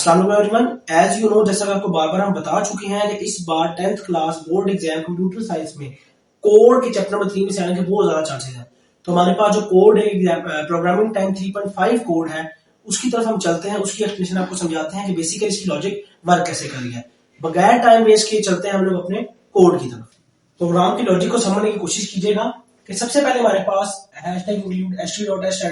अस्सलाम वालेकुम everyone. As you know, जैसा कि आपको बार बार हम बता चुके हैं कि इस बार 10th class board exam computer science में कोड के चैप्टर नंबर 3 में से आने के बहुत ज्यादा चांसेस हैं। तो हमारे पास जो कोड है प्रोग्रामिंग टाइम 3.5 कोड है, उसकी तरफ हम चलते हैं, उसकी एक्सप्लेनेशन आपको समझाते हैं कि बेसिकली इसकी लॉजिक वर्क कैसे कर रही है। बगैर टाइम वेस्ट किए चलते हैं हम लोग अपने कोड की तरफ। प्रोग्राम की लॉजिक को समझने की कोशिश कीजिएगा कि सबसे पहले हमारे पास #include_std.h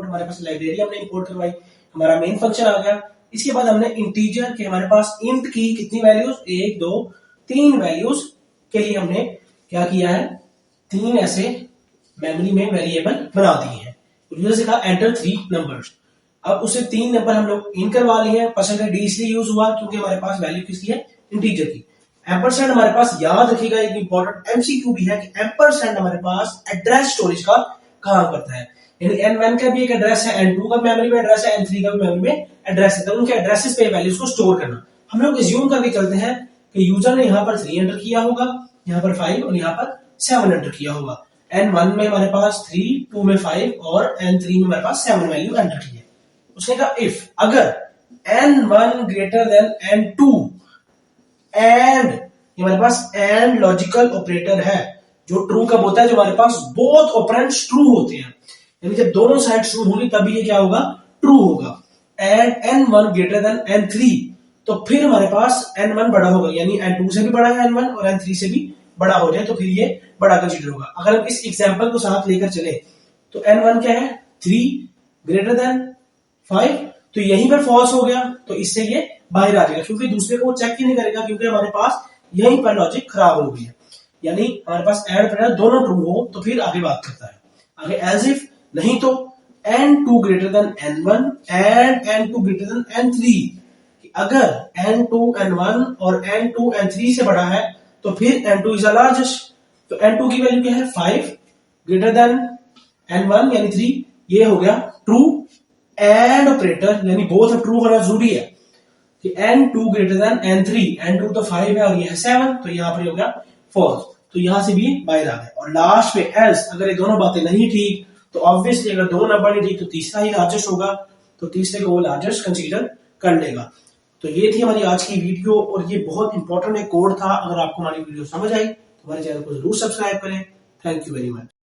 हमारे पास लाइब्रेरी हमने इंपोर्ट करवाई, हमारा मेन फंक्शन आ गया। इसके बाद हमने इंटीजर के हमारे पास इंट की कितनी वैल्यूज 1 2 3 वैल्यूज के लिए हमने क्या किया है, 3 ऐसे मेमोरी में वेरिएबल बना दिए हैं। यूजर से कहा एंटर 3 नंबर्स। अब उसे 3 नंबर हम लोग इन करवा लिए हैं। परसेंटेज डी इसलिए यूज हुआ क्योंकि हमारे पास वैल्यू किसकी है, इंटीजर की। एम्परसेंड हमारे पास याद रखिएगा एक इंपॉर्टेंट एमसीक्यू भी है कि एम्परसेंड हमारे पास एड्रेस स्टोरेज का काम करता है। यानी n1 का भी एक एड्रेस है, n2 का मेमोरी में एड्रेस है, n3 का भी मेमोरी में एड्रेस है। तो उनके एड्रेसेस पे वैल्यूज को स्टोर करना। हम लोग एज्यूम करके चलते हैं कि यूजर ने यहाँ पर 3 एंटर किया होगा, यहाँ पर 5 और यहाँ पर 7 एंटर किया होगा। n1 में हमारे पास 3, 2 में 5 और n3 में हमारे पास 7 वैल्यू एंटर की है। उसने कहा इफ अगर n1 greater than n2 and हमारे पास एंड लॉजिकल ऑपरेटर है जो ट्रू कब होता है, जो हमारे पास बोथ ऑपरेंड्स ट्रू होते हैं, यानी जब दोनों साइड ट्रू होंगी तभी ये क्या होगा, ट्रू होगा। And n1 greater than n3, तो फिर हमारे पास n1 बड़ा होगा, यानी n2 से भी बड़ा है n1 और n3 से भी बड़ा हो जाए तो फिर ये बड़ा कंसीडर होगा। अगर हम इस एग्जांपल को साथ लेकर चले तो n1 क्या है, 3 ग्रेटर देन 5, तो यहीं पर फॉल्स हो गया, तो इससे ये बाहर आ जाएगा क्योंकि दूसरे को चेक ही नहीं करेगा क्योंकि हमारे पास यहीं पर लॉजिक खराब हो गई है। यानी हमारे पास एंड ऑपरेटर दोनों ट्रू हो तो फिर आगे बात करता है। आगे एज इफ नहीं तो n2 greater than n1 and n2 greater than n3, अगर n2 n1 और n2 n3 से बड़ा है तो फिर n2 इज द लार्जेस्ट। तो n2 की वैल्यू क्या है, 5 ग्रेटर देन n1 यानी 3, ये हो गया ट्रू। एंड ऑपरेटर यानी बोथ ट्रू होना जरूरी है कि n2 greater than n3, n2 तो 5 है और ये है 7, तो यहां पर हो गया फॉल्स, तो यहां से भी बाहर आ गए। और लास्ट में एल्स, अगर ये दोनों बातें नहीं ठीक तो ऑब्वियसली अगर दो नंबर नहीं ठीक तो तीसरा ही लार्जेस्ट होगा, तो तीसरे को वो लार्जेस्ट कंसीडर कर लेगा। तो ये थी हमारी आज की वीडियो और ये बहुत इंपॉर्टेंट एक कोड था। अगर आपको हमारी वीडियो समझ आई तो हमारे चैनल को जरूर सब्सक्राइब करें। Thank you very much.